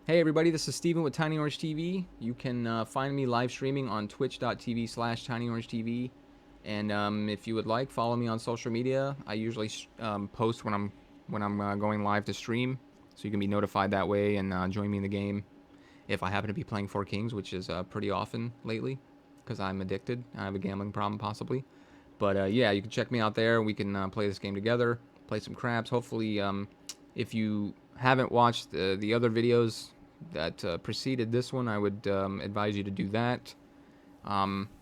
Hey everybody, this is Steven with Tiny Orange TV. You can find me live streaming on twitch.tv/tinyorangetv. And if you would like, follow me on social media. I usually post when I'm going live to stream, so you can be notified that way and join me in the game if I happen to be playing Four Kings, which is pretty often lately because I'm addicted. I have a gambling problem possibly. But yeah, you can check me out there. We can play this game together, play some craps. Hopefully, if you haven't watched the other videos that preceded this one, I would advise you to do that.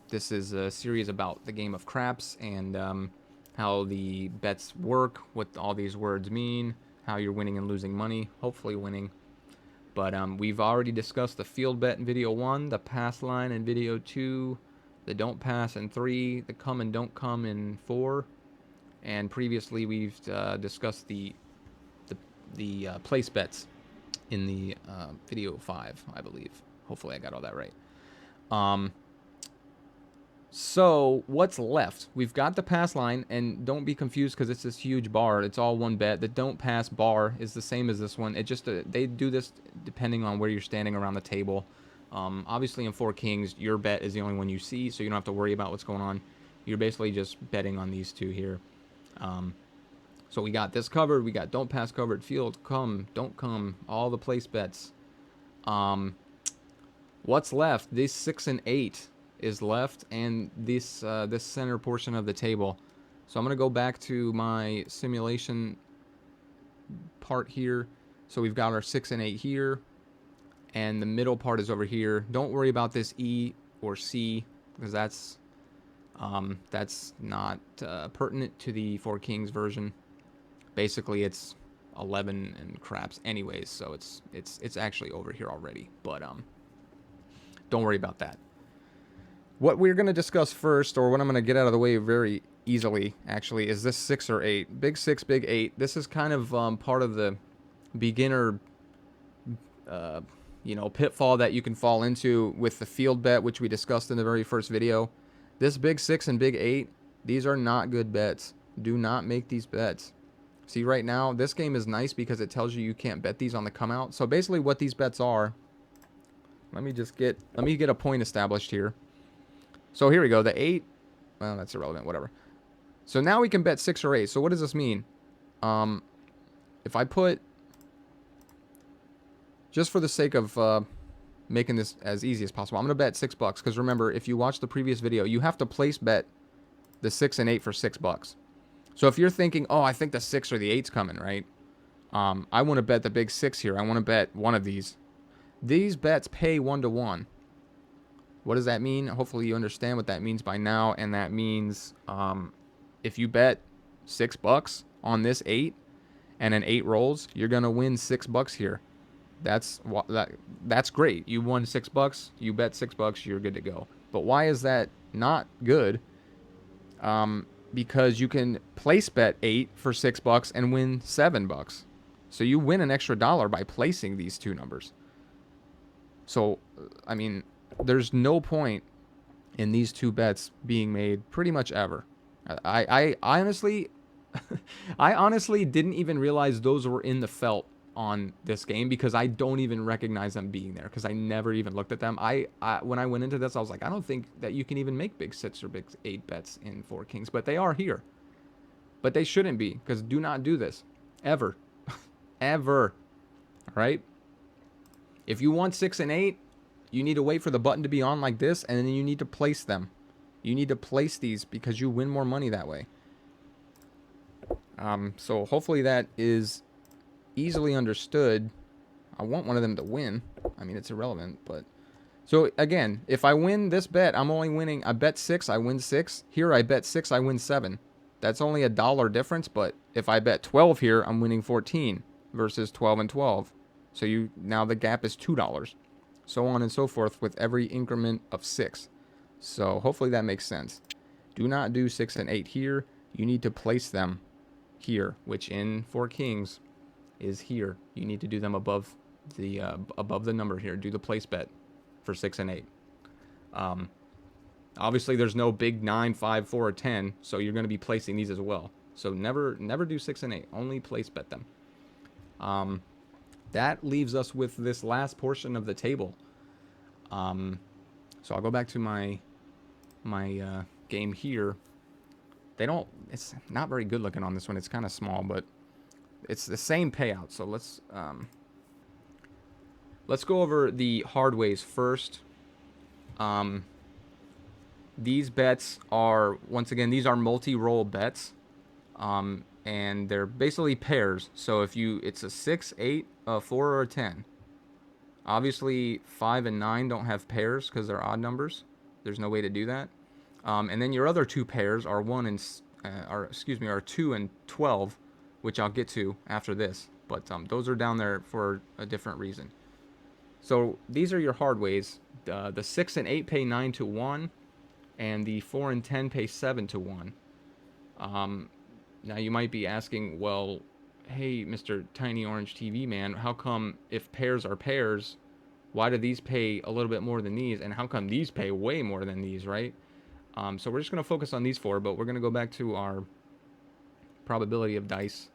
This is a series about the game of craps and how the bets work, what all these words mean, how you're winning and losing money, hopefully winning. But we've already discussed the field bet in video 1, the pass line in video 2, the don't pass in 3, the come and don't come in 4, and previously we've discussed the place bets in the video 5, I believe. Hopefully I got all that right. Um, so what's left? We've got the pass line, and don't be confused because it's this huge bar. It's all one bet. The don't pass bar is the same as this one. It just they do this depending on where you're standing around the table. Obviously, in Four Kings, your bet is the only one you see, so you don't have to worry about what's going on. You're basically just betting on these two here. So we got this covered. We got don't pass covered, field, come, don't come, all the place bets. What's left? This 6 and 8 is left, and this center portion of the table. So I'm gonna go back to my simulation part here. So we've got our 6 and 8 here, and the middle part is over here. Don't worry about this E or C because that's not pertinent to the Four Kings version. Basically, it's 11 and craps anyways, so it's actually over here already. But don't worry about that. What we're going to discuss first, or what I'm going to get out of the way very easily, actually, is this 6 or 8. Big 6, big 8. This is kind of part of the beginner, pitfall that you can fall into with the field bet, which we discussed in the very first video. This big 6 and big 8, these are not good bets. Do not make these bets. See, right now, this game is nice because it tells you can't bet these on the come out. So basically what these bets are, let me get a point established here. So here we go, the 8, well, that's irrelevant, whatever. So now we can bet 6 or 8. So what does this mean? If I put, just for the sake of making this as easy as possible, I'm going to bet $6, because remember, if you watch the previous video, you have to place bet the 6 and 8 for $6. So if you're thinking, oh, I think the 6 or the 8's coming, right? I want to bet the big 6 here. I want to bet one of these. These bets pay 1-to-1. What does that mean? Hopefully you understand what that means by now. And that means if you bet $6 on this 8 and an 8 rolls, you're going to win $6 here. That's great. You won $6. You bet $6. You're good to go. But why is that not good? Because you can place bet 8 for $6 and win $7. So you win an extra dollar by placing these two numbers. So, I mean, there's no point in these two bets being made pretty much ever. I honestly, I honestly didn't even realize those were in the felt on this game because I don't even recognize them being there because I never even looked at them. When I went into this, I was like, I don't think that you can even make big 6 or big 8 bets in Four Kings, but they are here. But they shouldn't be because do not do this ever, ever. All right. If you want 6 and 8, you need to wait for the button to be on like this, and then you need to place them. You need to place these because you win more money that way. So hopefully that is easily understood. I want one of them to win. I mean, it's irrelevant, but... So, again, if I win this bet, I'm only winning... I bet 6, I win 6. Here, I bet 6, I win 7. That's only $1 difference, but if I bet 12 here, I'm winning 14 versus 12 and 12. So now the gap is $2. So on and so forth with every increment of 6. So hopefully that makes sense. Do not do 6 and 8 here. You need to place them here, which in Four Kings is here. You need to do them above the number here. Do the place bet for 6 and 8. Obviously, there's no big 9, 5, 4, or 10, so you're going to be placing these as well. So never do 6 and 8. Only place bet them. That leaves us with this last portion of the table. So I'll go back to my game here. They don't. It's not very good looking on this one. It's kind of small, but it's the same payout. So let's go over the Hardways first. These bets are, once again, these are multi-roll bets, and they're basically pairs. So if it's a 6, 8, a 4, or a 10. Obviously, 5 and 9 don't have pairs because they're odd numbers. There's no way to do that. And then your other two pairs are 2 and 12, which I'll get to after this. But those are down there for a different reason. So these are your Hardways. The 6 and 8 pay 9 to 1, and the 4 and 10 pay 7 to 1. Now you might be asking, well, hey, Mr. Tiny Orange TV man, how come if pairs are pairs, why do these pay a little bit more than these, and how come these pay way more than these, right? So we're just going to focus on these four, but we're going to go back to our probability of dice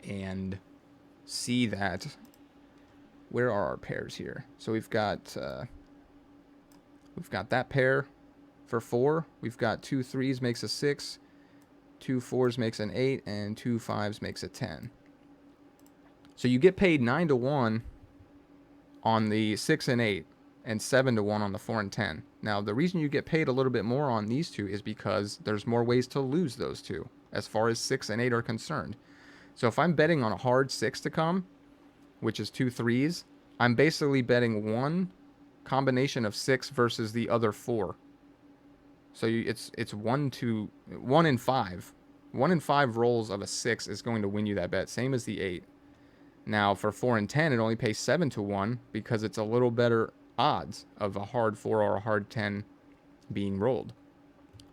and see that. Where are our pairs here? So we've got that pair for 4. We've got 2 3s makes a 6, 2 4s makes an 8, and 2 5s makes a 10. So you get paid 9 to 1 on the 6 and 8, and 7 to 1 on the 4 and 10. Now, the reason you get paid a little bit more on these two is because there's more ways to lose those two, as far as 6 and 8 are concerned. So if I'm betting on a hard 6 to come, which is 2 3s, I'm basically betting one combination of 6 versus the other 4. So it's 1 in 5. 1 in 5 rolls of a 6 is going to win you that bet, same as the 8. Now, for 4 and 10, it only pays 7 to 1 because it's a little better odds of a hard 4 or a hard 10 being rolled.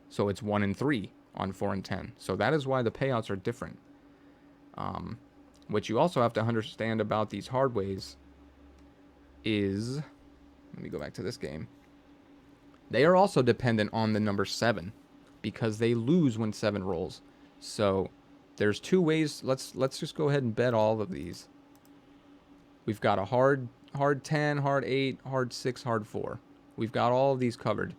So it's 1 in 3 on 4 and 10. So that is why the payouts are different. What you also have to understand about these Hardways is, let me go back to this game. They are also dependent on the number 7 because they lose when 7 rolls. So there's 2 ways. Let's just go ahead and bet all of these. We've got a hard 10, hard 8, hard 6, hard 4. We've got all of these covered.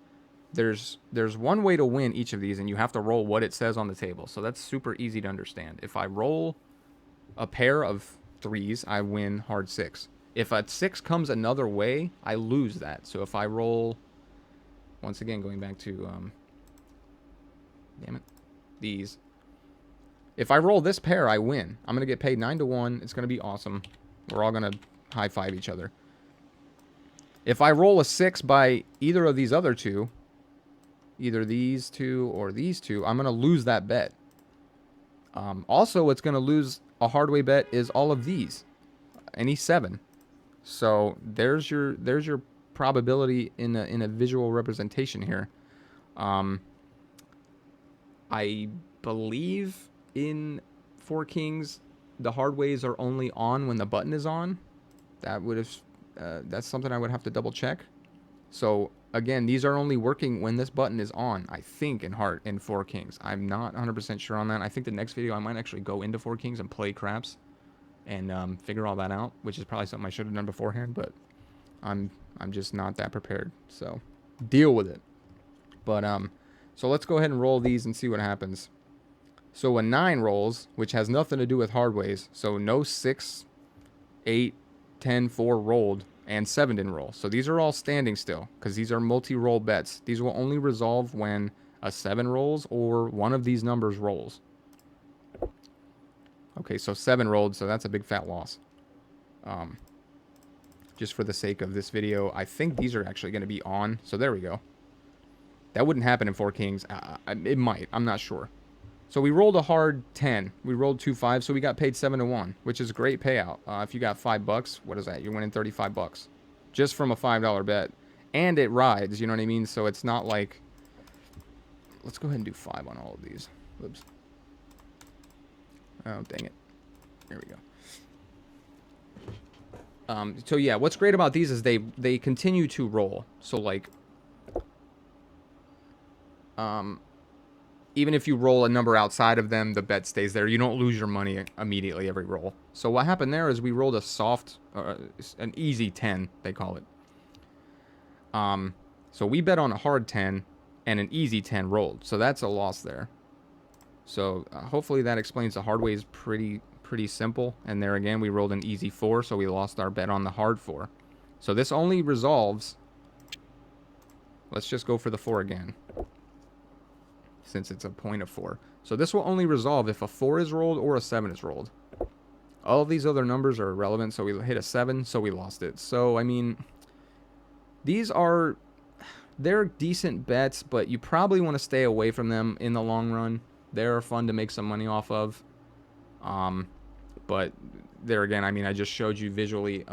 There's one way to win each of these, and you have to roll what it says on the table. So that's super easy to understand. If I roll a pair of 3s, I win hard 6. If a 6 comes another way, I lose that. So if I roll, once again, going back to, these. If I roll this pair, I win. I'm going to get paid 9 to 1. It's going to be awesome. We're all going to high-five each other. If I roll a 6 by either of these other two, either these two or these two, I'm going to lose that bet. Also, what's going to lose a Hardway bet is all of these. Any 7. So there's your probability in a visual representation here. I believe in 4 Kings, the Hardways are only on when the button is on. That's something I would have to double check. So again, these are only working when this button is on, I think, in 4 Kings. I'm not 100% sure on that. I think the next video I might actually go into 4 Kings and play craps and figure all that out, which is probably something I should have done beforehand, but I'm just not that prepared. So deal with it. But so let's go ahead and roll these and see what happens. So when 9 rolls, which has nothing to do with Hardways, so no 6, 8, 10, 4 rolled, and 7 didn't roll. So these are all standing still, because these are multi-roll bets. These will only resolve when a 7 rolls or one of these numbers rolls. Okay, so 7 rolled, so that's a big fat loss. Just for the sake of this video, I think these are actually going to be on. So there we go. That wouldn't happen in 4 Kings. It might. I'm not sure. So we rolled a hard 10. We rolled 2 5s, so we got paid 7 to 1, which is a great payout. If you got $5, what is that? You're winning $35 just from a $5 bet, and it rides. You know what I mean? So it's not like. Let's go ahead and do 5 on all of these. Whoops. Oh, dang it. There we go. So yeah, what's great about these is they continue to roll. So like, even if you roll a number outside of them, the bet stays there. You don't lose your money immediately every roll. So what happened there is we rolled a soft, an easy 10, they call it. So we bet on a hard 10 and an easy 10 rolled. So that's a loss there. So hopefully that explains the hard way is pretty simple. And there again, we rolled an easy 4, so we lost our bet on the hard 4. So this only resolves. Let's just go for the 4 again, since it's a point of 4. So this will only resolve if a 4 is rolled or a 7 is rolled. All of these other numbers are irrelevant, so we hit a 7, so we lost it. So, I mean, they're decent bets, but you probably want to stay away from them in the long run. They're fun to make some money off of. But there again, I mean, I just showed you visually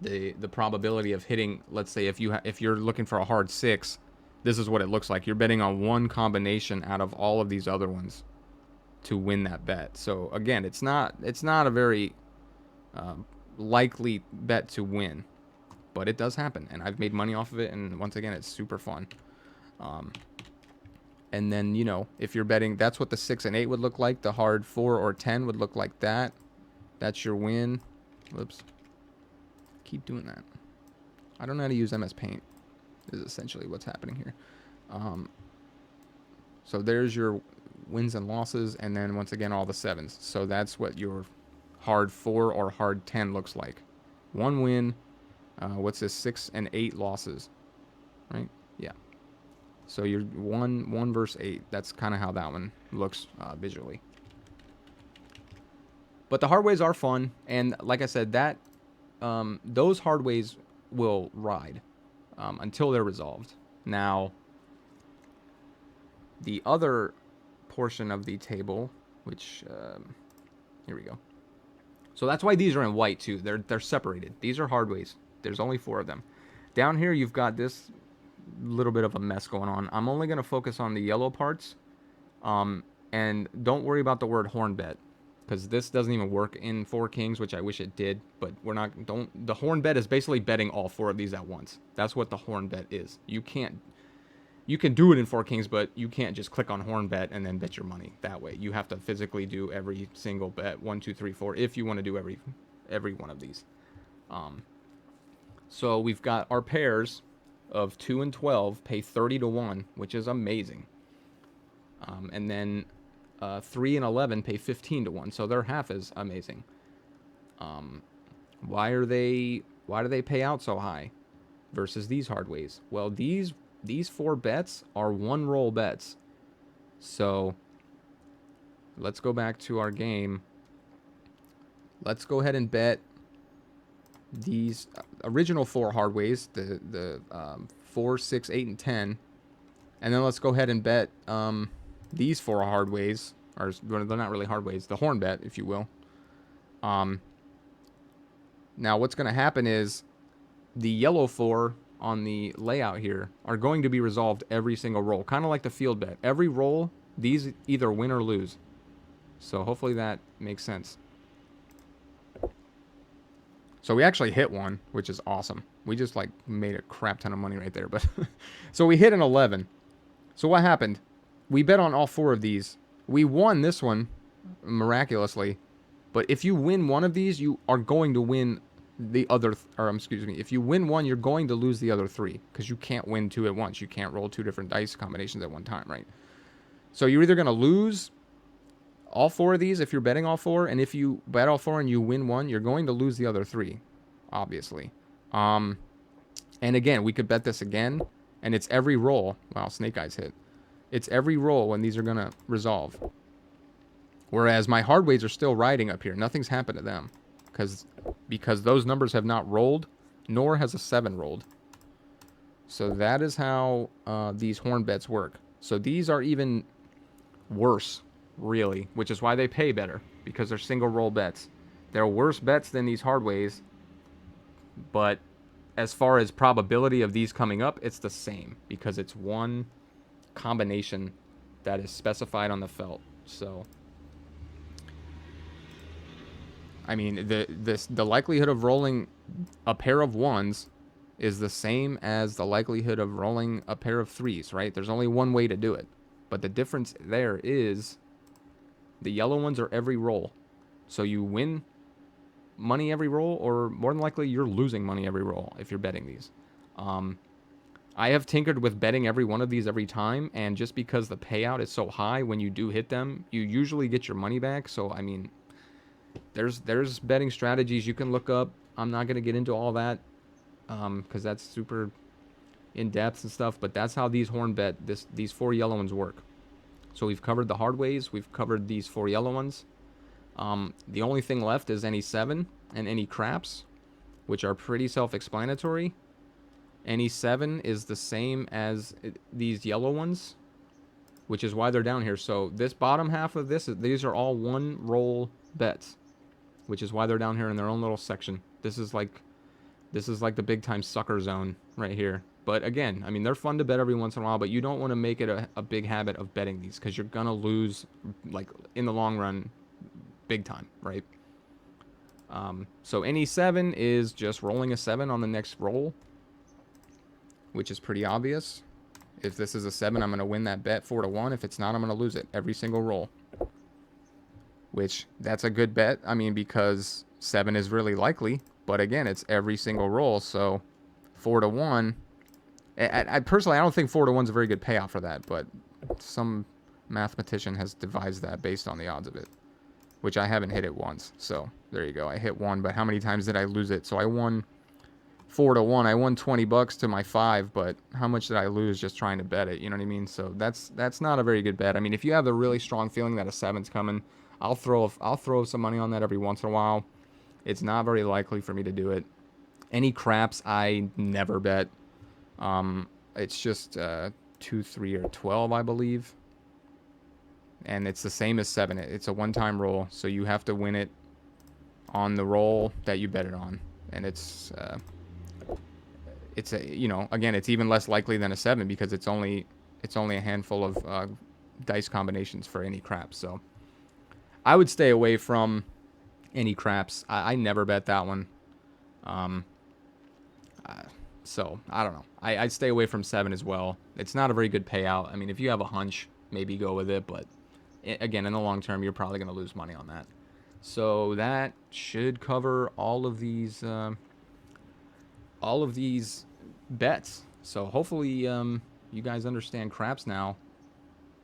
the probability of hitting. Let's say if you're looking for a hard 6, this is what it looks like. You're betting on one combination out of all of these other ones to win that bet. So again, it's not a very likely bet to win, but it does happen, and I've made money off of it. And once again, it's super fun. And then, you know, if you're betting, that's what the 6 and 8 would look like. The hard 4 or 10 would look like that. That's your win. Whoops. Keep doing that. I don't know how to use MS Paint, is essentially what's happening here. So there's your wins and losses, and then once again, all the 7s. So that's what your hard 4 or hard 10 looks like. 1 win. What's this? 6 and 8 losses, right? Yeah. So you're 1 versus 8. That's kind of how that one looks visually. But the hard ways are fun, and like I said, that those hard ways will ride until they're resolved. Now, the other portion of the table, which here we go. So that's why these are in white too. They're separated. These are hard ways. There's only 4 of them. Down here, you've got this little bit of a mess going on. I'm only going to focus on the yellow parts, and don't worry about the word horn bet, because this doesn't even work in 4 Kings, which I wish it did, but the horn bet is basically betting all 4 of these at once. That's what the horn bet is. You can do it in 4 Kings, but you can't just click on horn bet and then bet your money that way. You have to physically do every single bet, 1, 2, 3, 4, if you want to do every one of these. So we've got our pairs of 2 and 12 pay 30 to 1, which is amazing. And then 3 and 11 pay 15 to 1, so they're half as amazing. Why do they pay out so high versus these hard ways? Well, these 4 bets are 1 roll bets. So let's go back to our game. Let's go ahead and bet these original 4 hard ways, the 4, 6, 8, and 10, and then let's go ahead and bet these 4 hard ways, or they're not really hard ways, the horn bet, if you will. Now what's going to happen is the yellow 4 on the layout here are going to be resolved every single roll, kind of like the field bet. Every roll, these either win or lose. So hopefully that makes sense. So we actually hit one, which is awesome. We just like made a crap ton of money right there. But so we hit an 11. So what happened? We bet on all 4 of these. We won this one miraculously. But if you win one of these, you are going to win the other, if you win one, you're going to lose the other 3, because you can't win 2 at once. You can't roll 2 different dice combinations at one time, right? So you're either going to lose all 4 of these if you're betting all 4, and if you bet all 4 and you win one, you're going to lose the other 3, obviously. And again, we could bet this again, and it's every roll. Wow, Snake Eyes hit. It's every roll when these are going to resolve. Whereas my hard ways are still riding up here. Nothing's happened to them because those numbers have not rolled, nor has a 7 rolled. So that is how these horn bets work. So these are even worse, really, which is why they pay better, because they're single roll bets. They're worse bets than these hard ways, but as far as probability of these coming up, it's the same, because it's one combination that is specified on the felt. So I mean, the likelihood of rolling a pair of 1s is the same as the likelihood of rolling a pair of 3s, right? There's only one way to do it. But the difference there is the yellow ones are every roll. So you win money every roll, or more than likely you're losing money every roll if you're betting these. I have tinkered with betting every one of these every time, and just because the payout is so high when you do hit them, you usually get your money back. So, I mean, there's betting strategies you can look up. I'm not going to get into all that because that's super in-depth and stuff, but that's how these these 4 yellow ones work. So we've covered the Hardways. We've covered these 4 yellow ones. The only thing left is any 7 and any craps, which are pretty self-explanatory. Any 7 is the same as these yellow ones, which is why they're down here. So this bottom half of these are all 1 roll bets, which is why they're down here in their own little section. This is like the big time sucker zone right here. But again, I mean, they're fun to bet every once in a while, but you don't want to make it a big habit of betting these because you're gonna lose, like, in the long run, big time, right? So any 7 is just rolling a 7 on the next roll, which is pretty obvious. If this is a 7, I'm going to win that bet 4-1. If it's not, I'm going to lose it every single roll. Which, that's a good bet. I mean, because 7 is really likely. But again, it's every single roll. So 4-1. I personally, I don't think 4-1 is a very good payout for that. But some mathematician has devised that based on the odds of it. Which I haven't hit it once. So there you go. I hit 1. But how many times did I lose it? So I won 4-1. I won $20 to my 5, but how much did I lose just trying to bet it? You know what I mean? So that's not a very good bet. I mean, if you have a really strong feeling that a 7's coming, I'll throw some money on that every once in a while. It's not very likely for me to do it. Any craps, I never bet. It's just 2, 3, or 12, I believe. And it's the same as 7. It's a one-time roll, so you have to win it on the roll that you bet it on. And it's a, you know, again, it's even less likely than a 7 because it's only a handful of dice combinations for any craps. So I would stay away from any craps. I never bet that one. So I don't know. I'd stay away from 7 as well. It's not a very good payout. I mean, if you have a hunch, maybe go with it, but again, in the long term, you're probably going to lose money on that. So that should cover all of these bets. So hopefully you guys understand craps now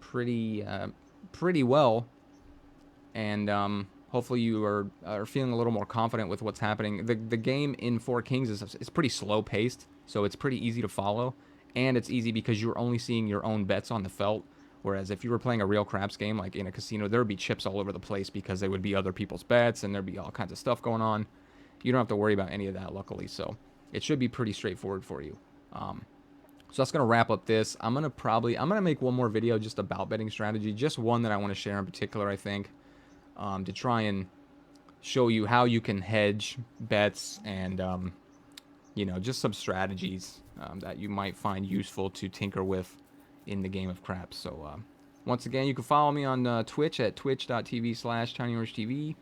pretty well, and hopefully you are feeling a little more confident with what's happening. The game in Four Kings is pretty slow paced, so it's pretty easy to follow, and it's easy because you're only seeing your own bets on the felt. Whereas if you were playing a real craps game, like in a casino, there would be chips all over the place because there would be other people's bets and there'd be all kinds of stuff going on. You don't have to worry about any of that, luckily. So it should be pretty straightforward for you. So that's going to wrap up this. I'm going to make one more video just about betting strategy. Just one that I want to share in particular, I think, to try and show you how you can hedge bets and, you know, just some strategies that you might find useful to tinker with in the game of craps. So once again, you can follow me on Twitch at twitch.tv/TinyOrangeTV,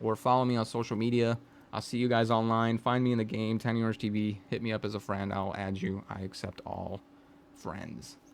or follow me on social media. I'll see you guys online. Find me in the game, Tiny Orange TV. Hit me up as a friend. I'll add you. I accept all friends.